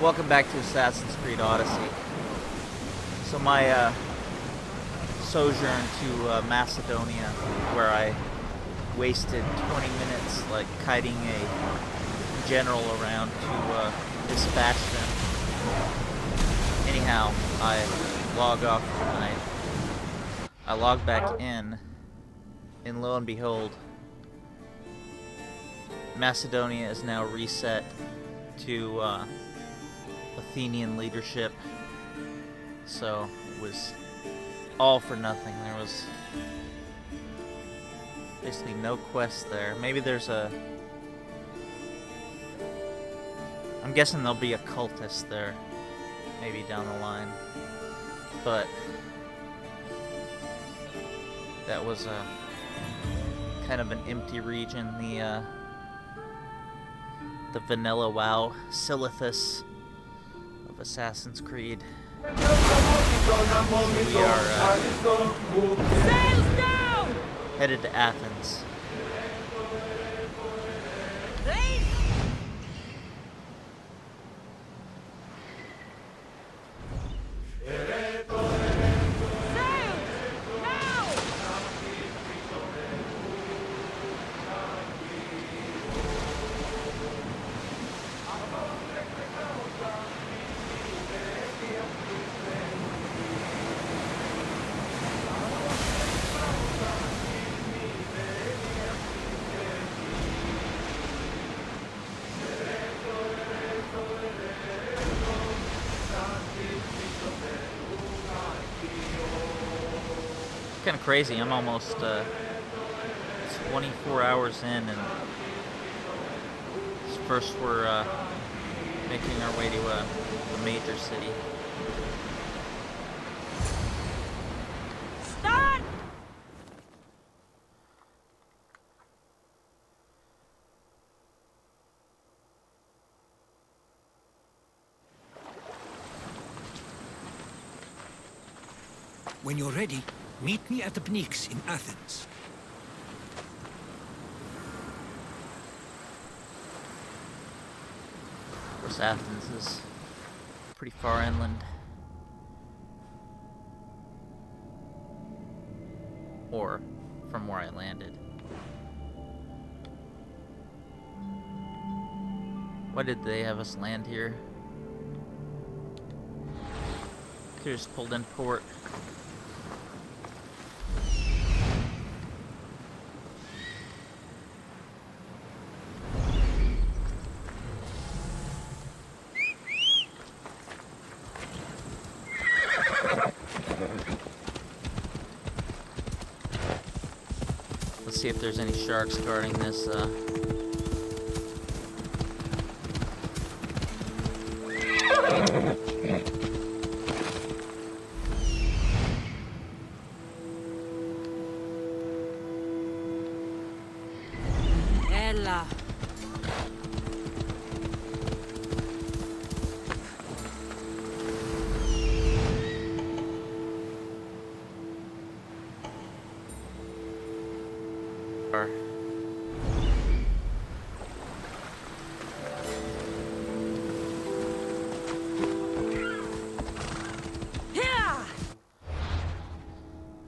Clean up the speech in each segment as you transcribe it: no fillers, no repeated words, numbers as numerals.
Welcome back to Assassin's Creed Odyssey. So my sojourn to Macedonia, where I wasted 20 minutes like kiting a general around to dispatch them. Anyhow, I log off tonight. I log back in, and lo and behold, Macedonia is now reset to Athenian leadership. So it was all for nothing. There was basically no quest there. Maybe there's I'm guessing there'll be a cultist there, maybe down the line. But that was a kind of an empty region. The vanilla WoW Silithus of Assassin's Creed. We are headed to Athens. Kind of crazy. I'm almost 24 hours in, and first we're making our way to a major city. Start! When you're ready, meet me at the Pnyx in Athens. Of course, Athens is pretty far inland. Or from where I landed. Why did they have us land here? Could've just pulled in port. Let's see if there's any sharks guarding this, Ella.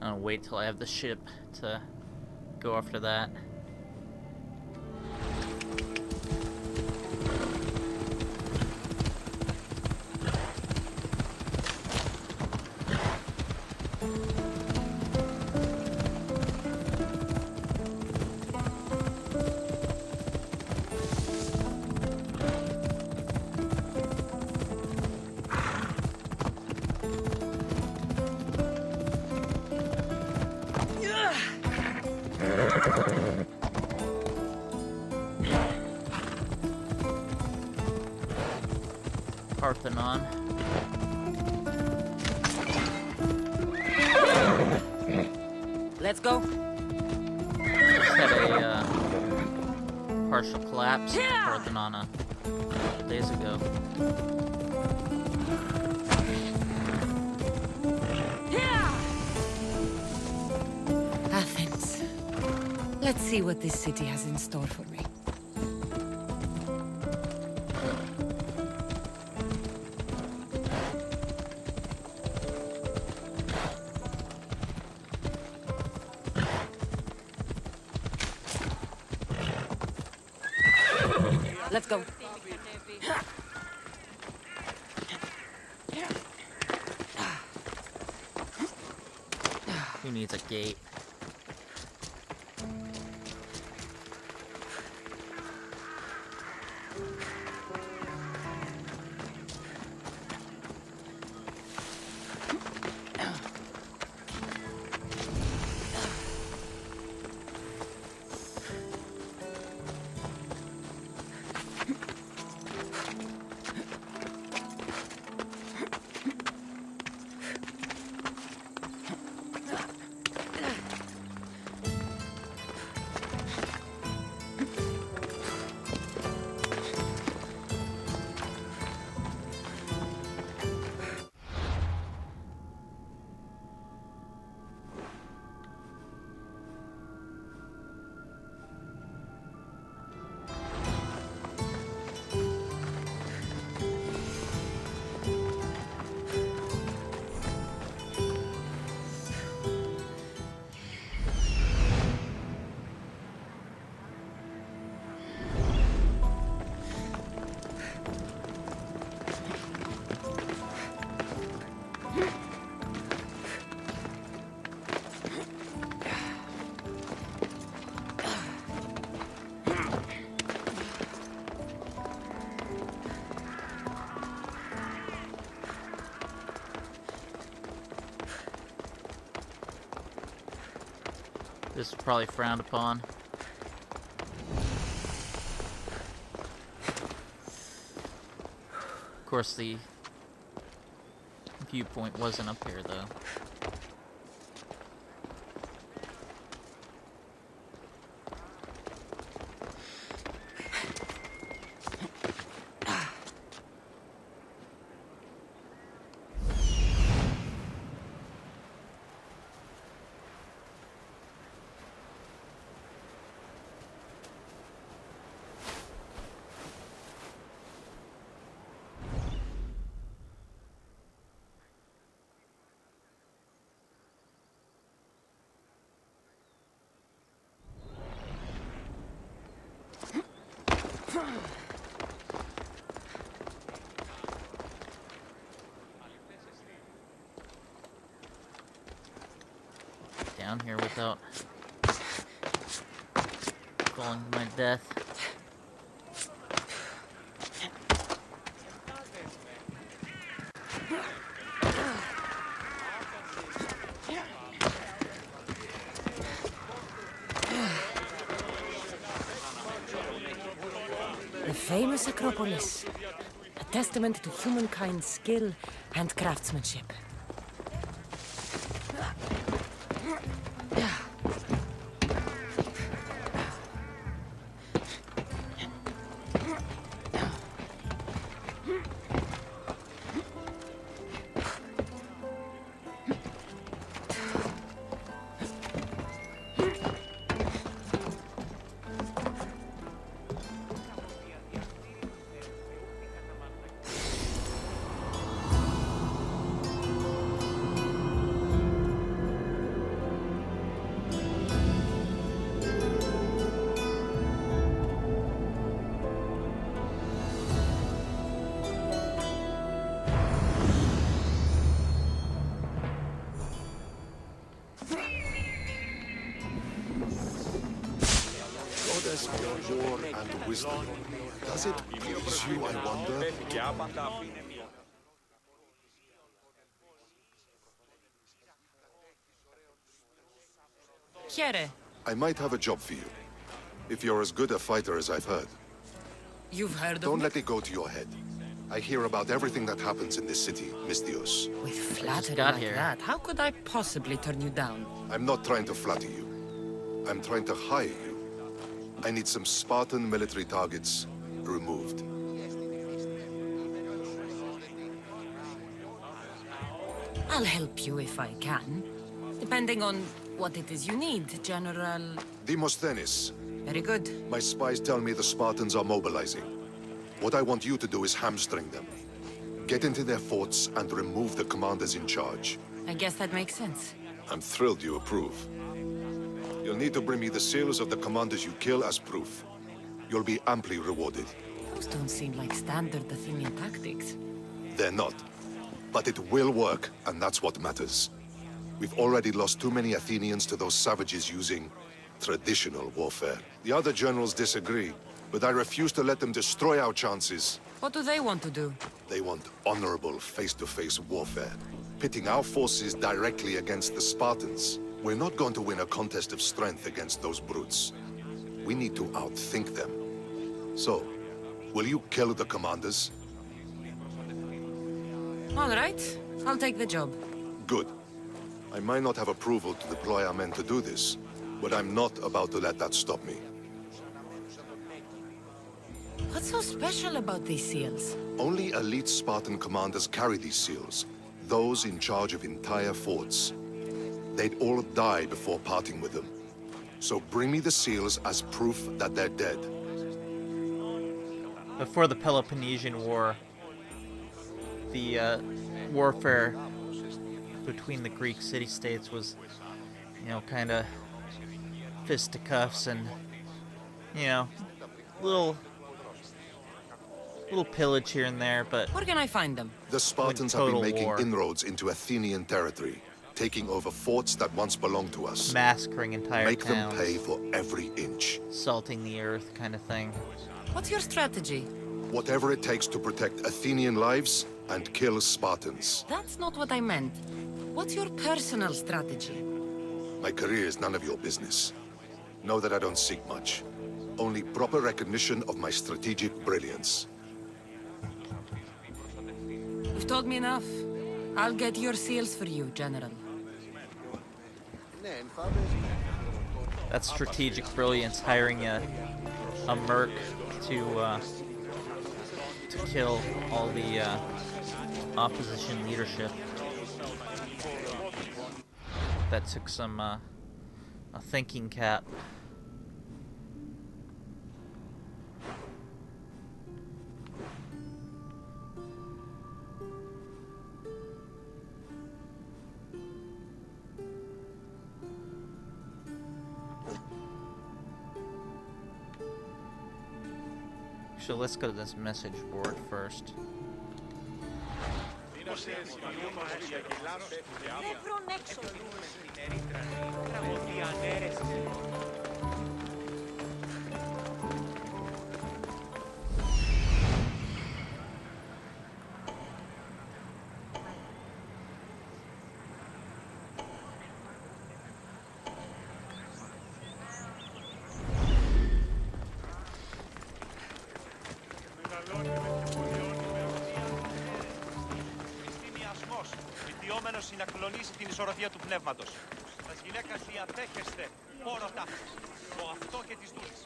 I'll wait till I have the ship to go after that. Parthenon. Let's go. Just had a partial collapse of Parthenon a couple days ago. Athens. Let's see what this city has in store for me. Let's go. Who needs a gate? This is probably frowned upon. Of course, the viewpoint wasn't up here, though. Down here without falling to my death. The famous Acropolis. A testament to humankind's skill and craftsmanship. War and wisdom. Does it please you, I wonder? Chiere, I might have a job for you. If you're as good a fighter as I've heard. you've heard of Don't me? let it go to your head. I hear about everything that happens in this city, Mystios. With flattery got like here. that, how could I possibly turn you down? I'm not trying to flatter you. I'm trying to hire you. I need some Spartan military targets removed. I'll help you if I can. Depending on what it is you need, General... Demosthenes, Very good. my spies tell me the Spartans are mobilizing. What I want you to do is hamstring them. Get into their forts and remove the commanders in charge. I guess that makes sense. I'm thrilled you approve. You'll need to bring me the seals of the commanders you kill as proof. You'll be amply rewarded. Those don't seem like standard Athenian tactics. They're not. But it will work, and that's what matters. We've already lost too many Athenians to those savages using traditional warfare. The other generals disagree, but I refuse to let them destroy our chances. What do they want to do? They want honorable face-to-face warfare, pitting our forces directly against the Spartans. We're not going to win a contest of strength against those brutes. We need to outthink them. So, will you kill the commanders? All right, I'll take the job. Good. I might not have approval to deploy our men to do this, but I'm not about to let that stop me. What's so special about these seals? Only elite Spartan commanders carry these seals, those in charge of entire forts. They'd all die before parting with them. So bring me the seals as proof that they're dead. Before the Peloponnesian War, the warfare between the Greek city-states was, you know, kind of fisticuffs and, you know, little pillage here and there, but Where can I find them? The Spartans have total been making war. inroads into Athenian territory, taking over forts that once belonged to us. massacring entire Make them towns, pay for every inch. salting the earth kind of thing. What's your strategy? Whatever it takes to protect Athenian lives and kill Spartans. That's not what I meant. What's your personal strategy? My career is none of your business. Know that I don't seek much. Only proper recognition of my strategic brilliance. You've told me enough. I'll get your seals for you, General. That's strategic brilliance, hiring a merc to kill all the opposition leadership. That took some a thinking cap. So let's go to this message board first. Βιτιόμενος συνακλονίσει την ισορροπία του πνεύματος. Τας γυναίκας διατέχεστε πόρο τάφης, το αυτό και τις δούλες.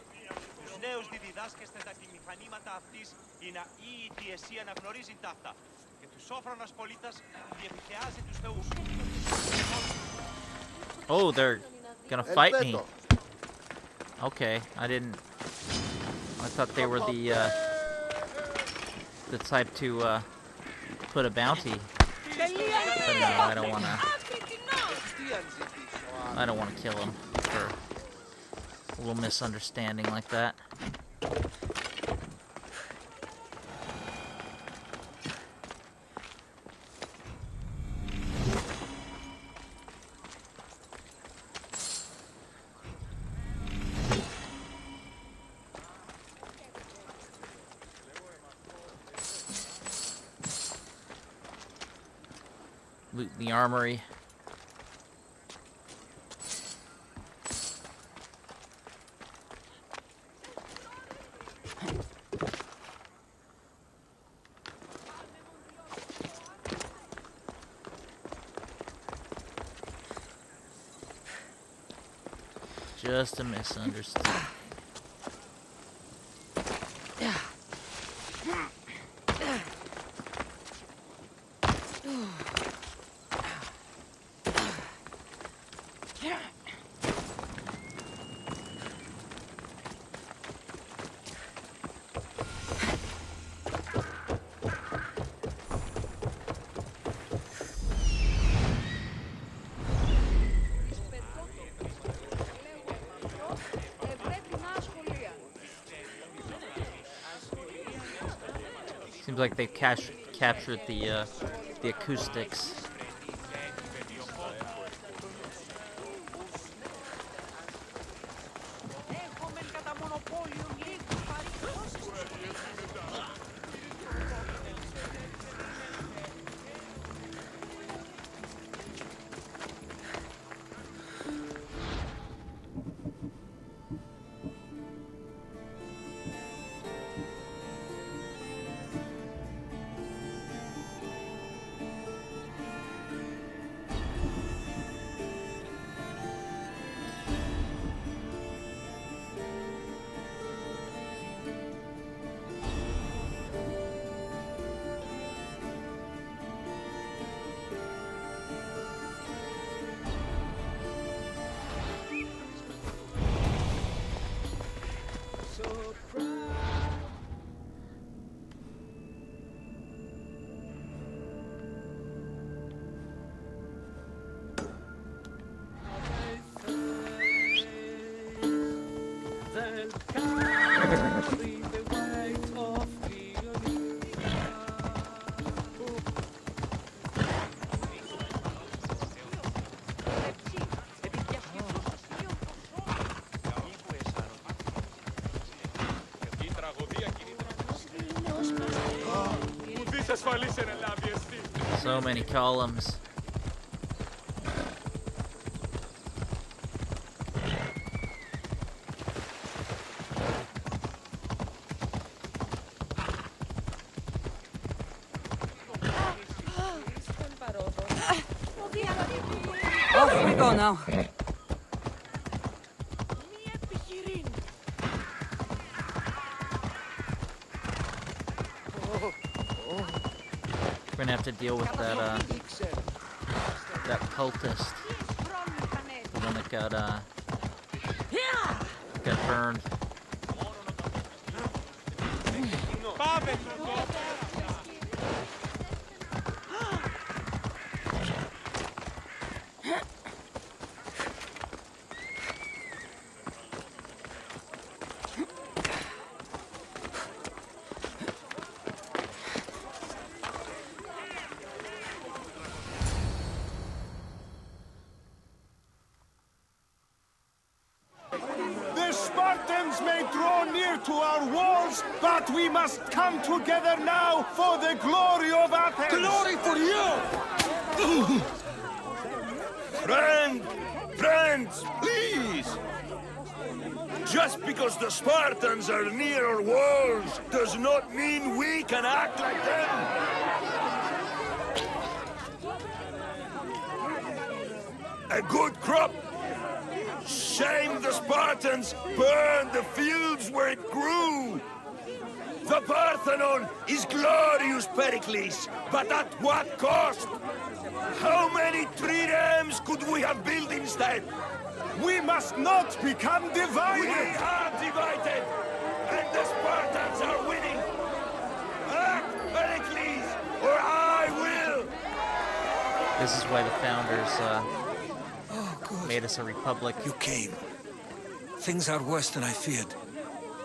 Τους νέους διδάσκεστε τα τη μηχανήματα αυτής ή να ή τη εσύ αναγνωρίζει ταύτα. Και τους όφρονας πολίτας διεπιθεάζει τους θεούς. Oh, they're gonna fight me. Okay, I thought they were the type to put a bounty. But no, I don't wanna kill him for a little misunderstanding like that. Loot the armory. Just a misunderstanding. Seems like they've captured the acoustics. So many columns. Off we go now. We're gonna have to deal with that cultist. The one that got burned. To our walls, but we must come together now for the glory of Athens! Glory for you! Friends, please! Just because the Spartans are near our walls does not mean we can act like them! A good crop! Shame the Spartans burned the fields where it grew! The Parthenon is glorious, Pericles, but at what cost? How many triremes could we have built instead? We must not become divided! We are divided! And the Spartans are winning! Act, Pericles, or I will! This is why the founders made us a republic. You came. Things are worse than I feared.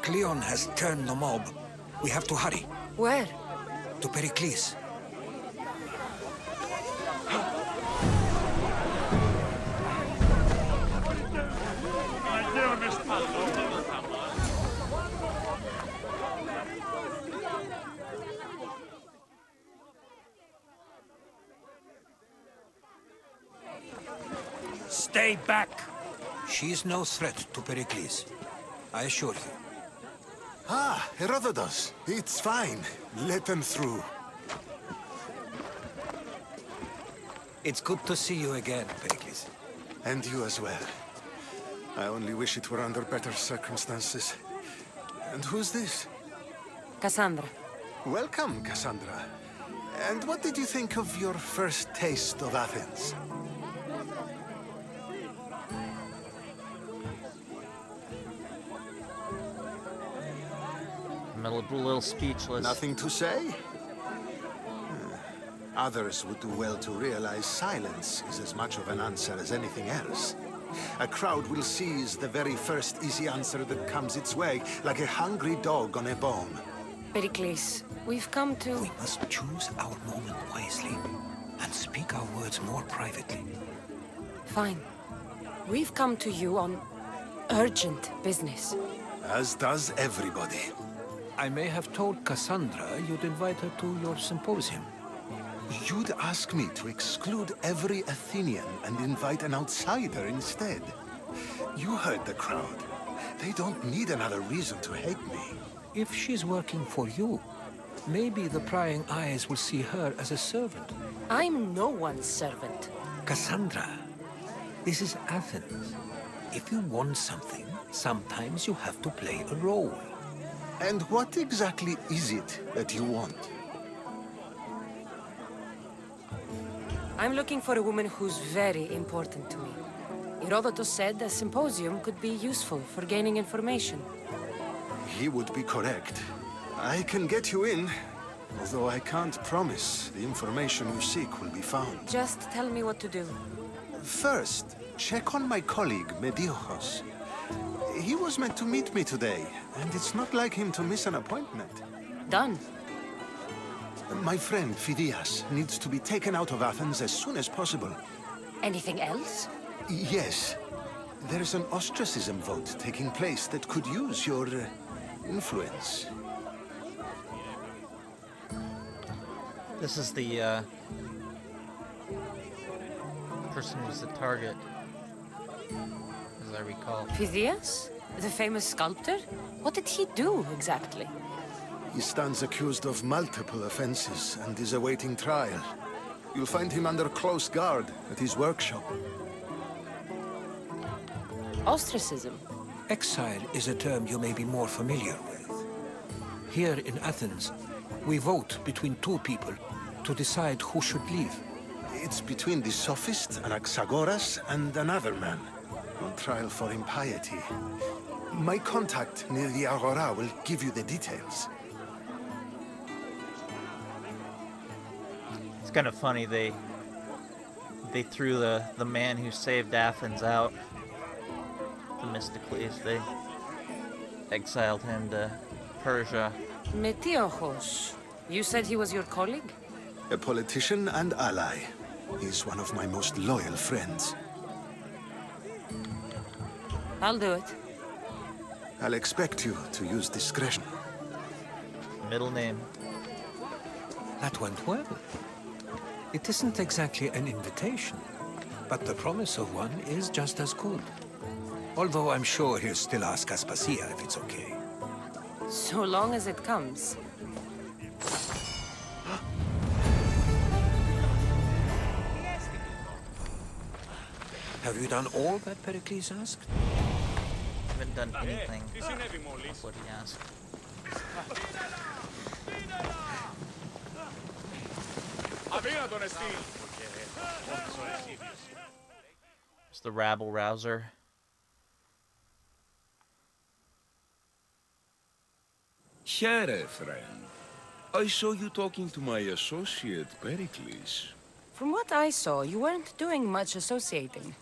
Cleon has turned the mob. We have to hurry. Where? To Pericles. Stay back! She is no threat to Pericles. I assure you. Ah, Herodotus. It's fine. Let them through. It's good to see you again, Pericles. And you as well. I only wish it were under better circumstances. And who's this? Kassandra. Welcome, Kassandra. And what did you think of your first taste of Athens? I'm a little speechless. Nothing to say? Others would do well to realize silence is as much of an answer as anything else. A crowd will seize the very first easy answer that comes its way, like a hungry dog on a bone. Pericles, we've come to... We must choose our moment wisely and speak our words more privately. Fine. We've come to you on urgent business. As does everybody. I may have told Kassandra you'd invite her to your symposium. You'd ask me to exclude every Athenian and invite an outsider instead. You heard the crowd. They don't need another reason to hate me. If she's working for you, maybe the prying eyes will see her as a servant. I'm no one's servant. Kassandra, this is Athens. If you want something, sometimes you have to play a role. And what exactly is it that you want? I'm looking for a woman who's very important to me. Herodotus said a symposium could be useful for gaining information. He would be correct. I can get you in, although I can't promise the information you seek will be found. Just tell me what to do. First, check on my colleague, Mediochos. He was meant to meet me today, and it's not like him to miss an appointment. Done. My friend, Phidias, needs to be taken out of Athens as soon as possible. Anything else? Yes. There's an ostracism vote taking place that could use your influence. This is the person who's the target, as I recall. Phidias? The famous sculptor? What did he do, exactly? He stands accused of multiple offenses and is awaiting trial. You'll find him under close guard at his workshop. Ostracism? Exile is a term you may be more familiar with. Here in Athens, we vote between two people to decide who should leave. It's between the sophist, Anaxagoras, and another man, on trial for impiety. My contact near the Agora will give you the details. It's kind of funny, they threw the man who saved Athens out, Themistocles. They exiled him to Persia. Metiochos. You said he was your colleague? A politician and ally. He's one of my most loyal friends. I'll do it. I'll expect you to use discretion. Middle name. That went well. It isn't exactly an invitation, but the promise of one is just as good. Although I'm sure he'll still ask Aspasia if it's okay. So long as it comes. Have you done all that Pericles asked? Haven't done anything of what he asked. It's the rabble rouser. Here, friend. I saw you talking to my associate, Pericles. From what I saw, you weren't doing much associating.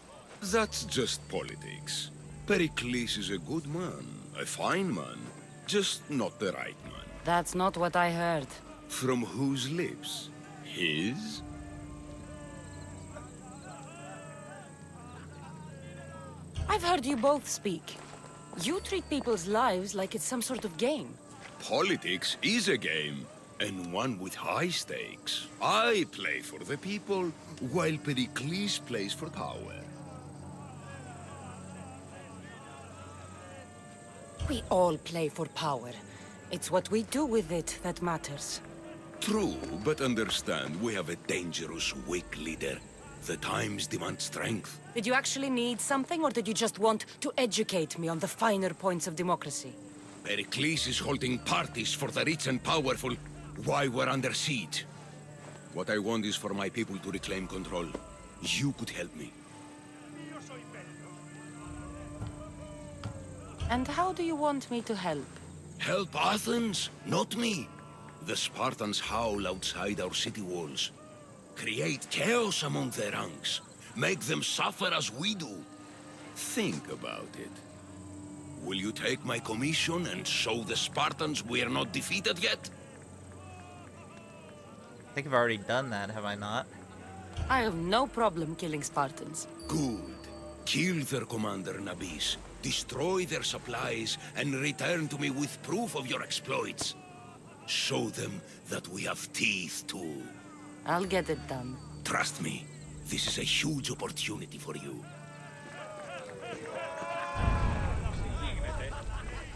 That's just politics. Pericles is a good man, a fine man, just not the right man. That's not what I heard. From whose lips? His? I've heard you both speak. You treat people's lives like it's some sort of game. Politics is a game, and one with high stakes. I play for the people, while Pericles plays for power. We all play for power. It's what we do with it that matters. True, but understand, we have a dangerous, weak leader. The times demand strength. Did you actually need something, or did you just want to educate me on the finer points of democracy? Pericles is holding parties for the rich and powerful while we're under siege. What I want is for my people to reclaim control. You could help me. And how do you want me to help? Help Athens, not me. The Spartans howl outside our city walls. Create chaos among their ranks. Make them suffer as we do. Think about it. Will you take my commission and show the Spartans we are not defeated yet? I think I've already done that, have I not? I have no problem killing Spartans. Good. Kill their commander, Nabis. Destroy their supplies and return to me with proof of your exploits. Show them that we have teeth too. I'll get it done. Trust me, this is a huge opportunity for you.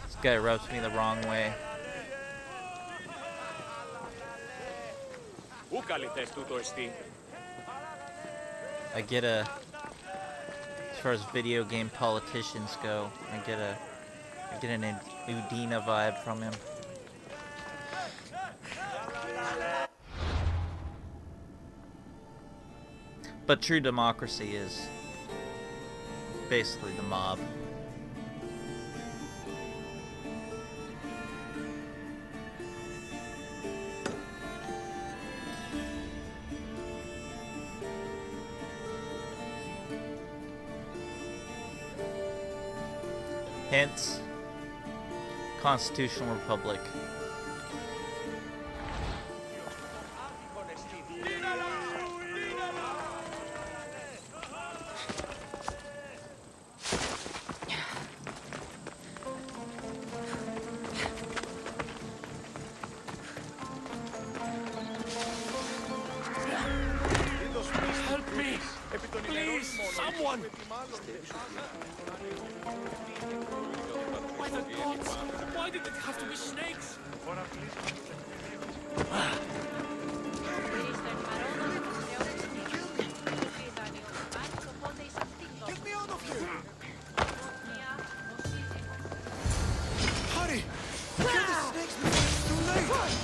This guy rubs me the wrong way. I get a, as far as video game politicians go, I get an Udina vibe from him. But true democracy is basically the mob. Hence, constitutional republic. Help me! Please, someone! By the gods! Why did it have to be snakes? Get me out of here! Hurry! Kill the snakes before it's too late!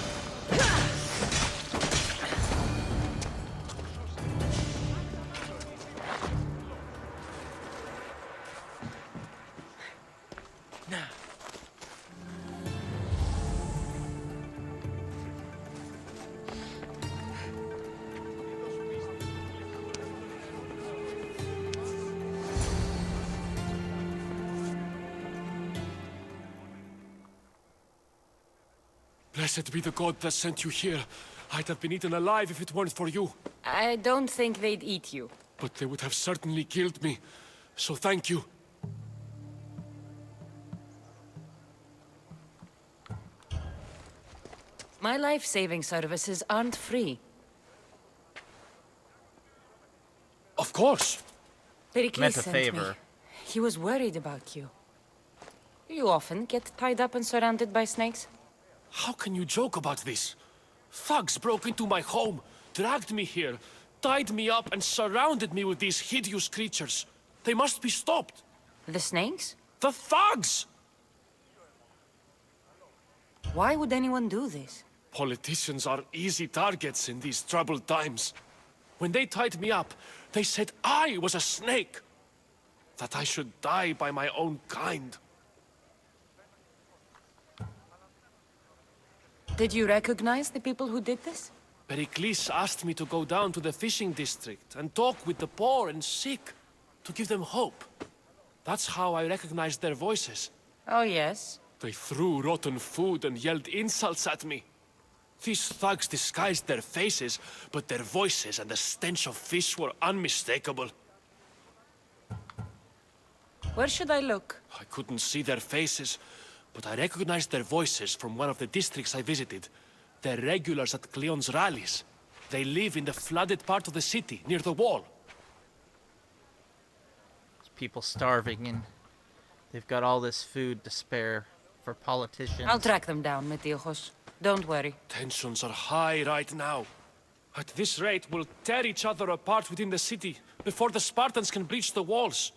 Blessed be the god that sent you here. I'd have been eaten alive if it weren't for you. I don't think they'd eat you. But they would have certainly killed me. So thank you. My life-saving services aren't free. Of course. Pericles Meant a sent me. favor. He was worried about you. You often get tied up and surrounded by snakes? How can you joke about this? Thugs broke into my home, dragged me here, tied me up and surrounded me with these hideous creatures. They must be stopped. The snakes? The thugs! Why would anyone do this? Politicians are easy targets in these troubled times. When they tied me up, they said I was a snake. That I should die by my own kind. Did you recognize the people who did this? Pericles asked me to go down to the fishing district and talk with the poor and sick, to give them hope. That's how I recognized their voices. Oh, yes. They threw rotten food and yelled insults at me. These thugs disguised their faces, but their voices and the stench of fish were unmistakable. Where should I look? I couldn't see their faces, but I recognized their voices from one of the districts I visited. They're regulars at Cleon's rallies. They live in the flooded part of the city, near the wall. There's people starving and they've got all this food to spare for politicians. I'll track them down, Metiochos. Don't worry. Tensions are high right now. At this rate, we'll tear each other apart within the city before the Spartans can breach the walls.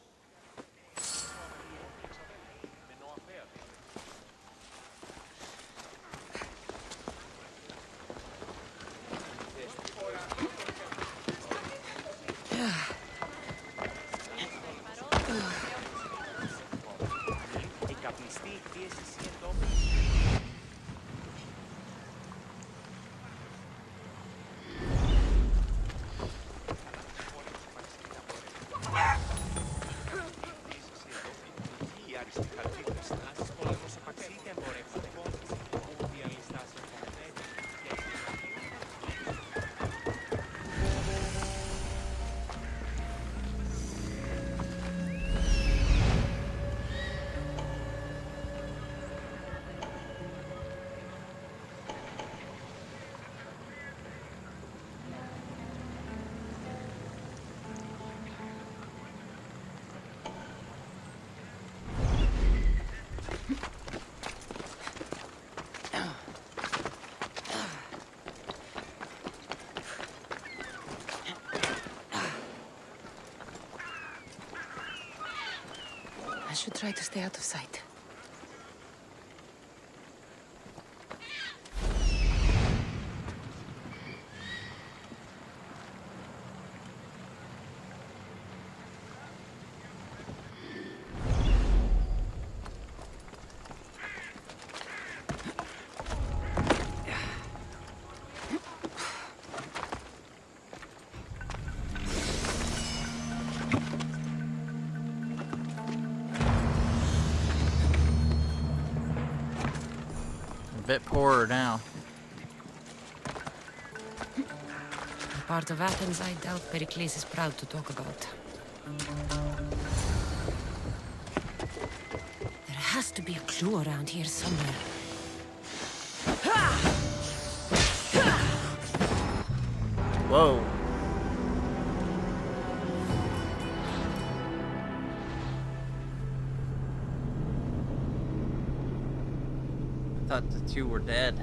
should try to stay out of sight. A bit poorer now. A part of Athens I doubt Pericles is proud to talk about. There has to be a clue around here somewhere. Whoa. I thought the two were dead.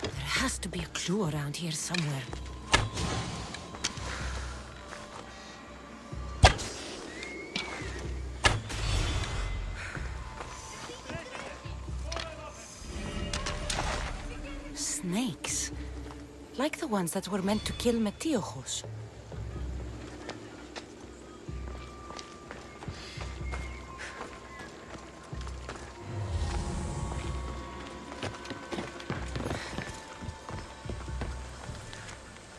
There has to be a clue around here somewhere. Snakes. Like the ones that were meant to kill Metiochos.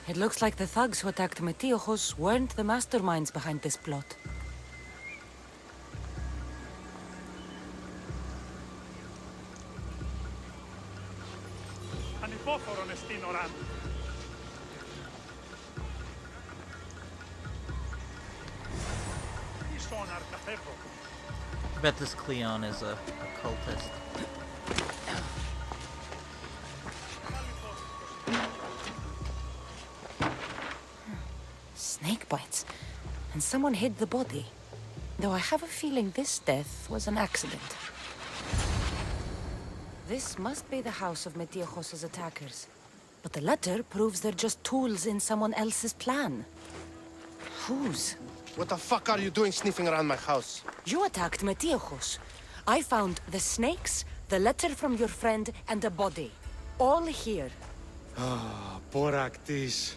It looks like the thugs who attacked Metiochos weren't the masterminds behind this plot. I bet this Cleon is a cultist. Snake bites. And someone hid the body. Though I have a feeling this death was an accident. This must be the house of Metiochos' attackers. But the letter proves they're just tools in someone else's plan. Whose? What the fuck are you doing sniffing around my house? You attacked Metiochos. I found the snakes, the letter from your friend, and a body. All here. Ah, Boraktis.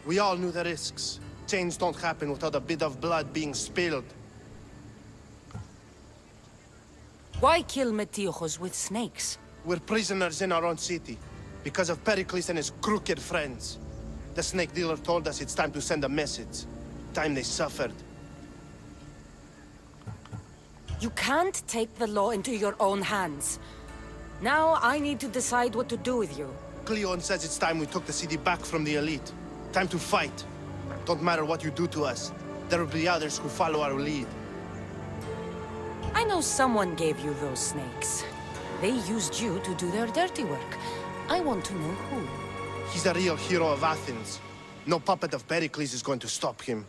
We all knew the risks. Change don't happen without a bit of blood being spilled. Why kill Metiochos with snakes? We're prisoners in our own city, because of Pericles and his crooked friends. The snake dealer told us it's time to send a message. Time they suffered. You can't take the law into your own hands. Now I need to decide what to do with you. Cleon says it's time we took the city back from the elite. Time to fight. Don't matter what you do to us. There will be others who follow our lead. I know someone gave you those snakes. They used you to do their dirty work. I want to know who. He's a real hero of Athens. No puppet of Pericles is going to stop him.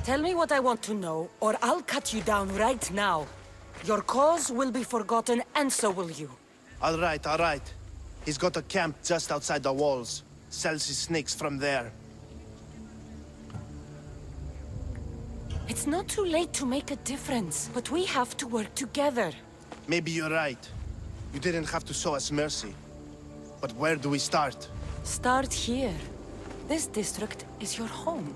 Tell me what I want to know, or I'll cut you down right now. Your cause will be forgotten, and so will you. All right. He's got a camp just outside the walls. Sells his snakes from there. It's not too late to make a difference, but we have to work together. Maybe you're right. You didn't have to show us mercy. But where do we start? Start here. This district is your home.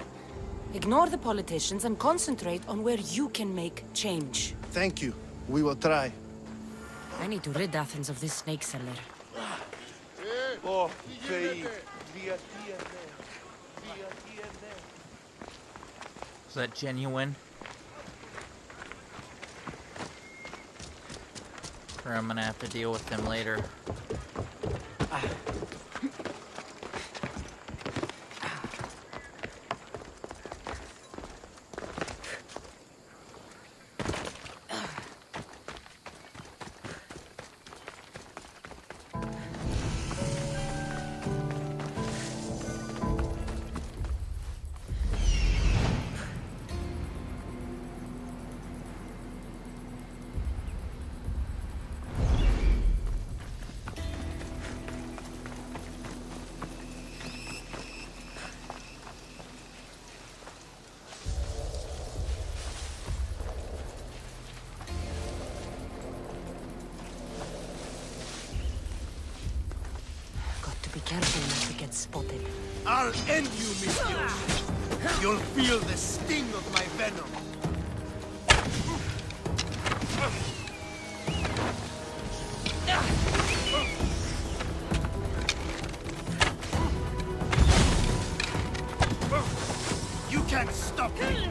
Ignore the politicians and concentrate on where you can make change. Thank you. We will try. I need to rid Athens of this snake seller. Is that genuine? or I'm gonna have to deal with them later. Be careful not to get spotted. I'll end you, Misthios. You'll feel the sting of my venom. You can't stop me.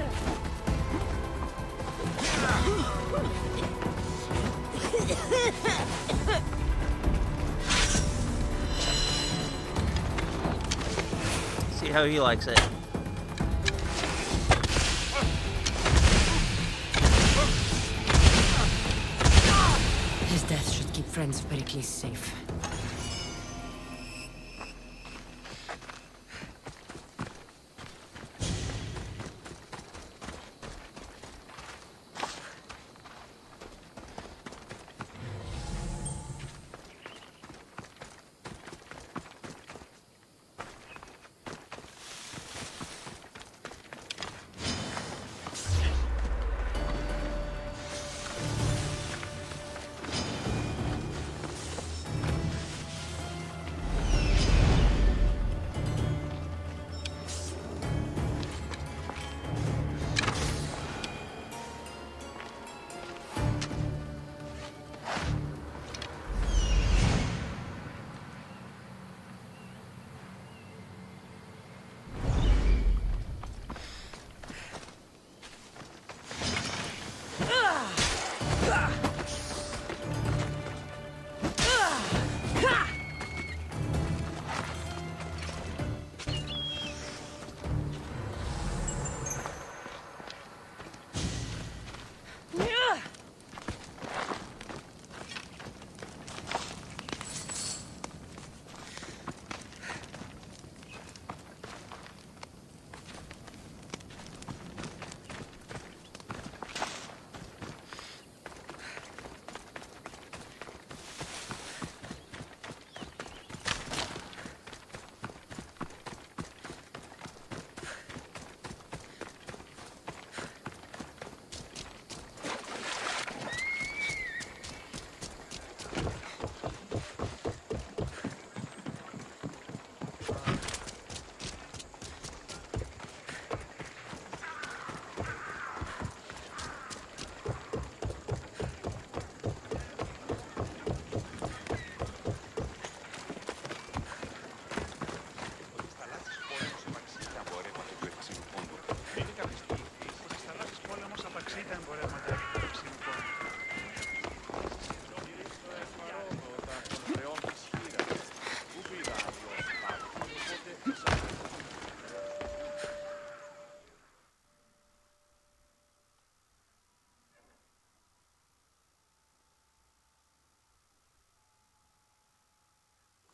See how he likes it. His death should keep friends of Pericles safe.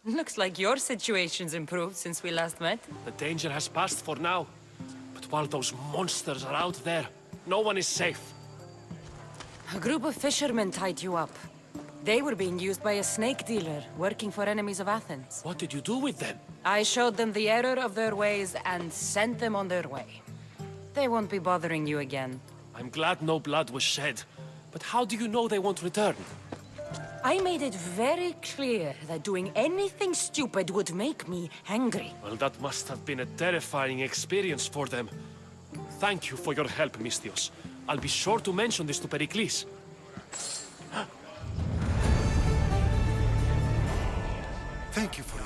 Looks like your situation's improved since we last met. The danger has passed for now. But while those monsters are out there, no one is safe. A group of fishermen tied you up. They were being used by a snake dealer working for enemies of Athens. What did you do with them? I showed them the error of their ways and sent them on their way. They won't be bothering you again. I'm glad no blood was shed. But how do you know they won't return? I made it very clear that doing anything stupid would make me angry. Well, that must have been a terrifying experience for them. Thank you for your help, Misthios. I'll be sure to mention this to Pericles. Thank you for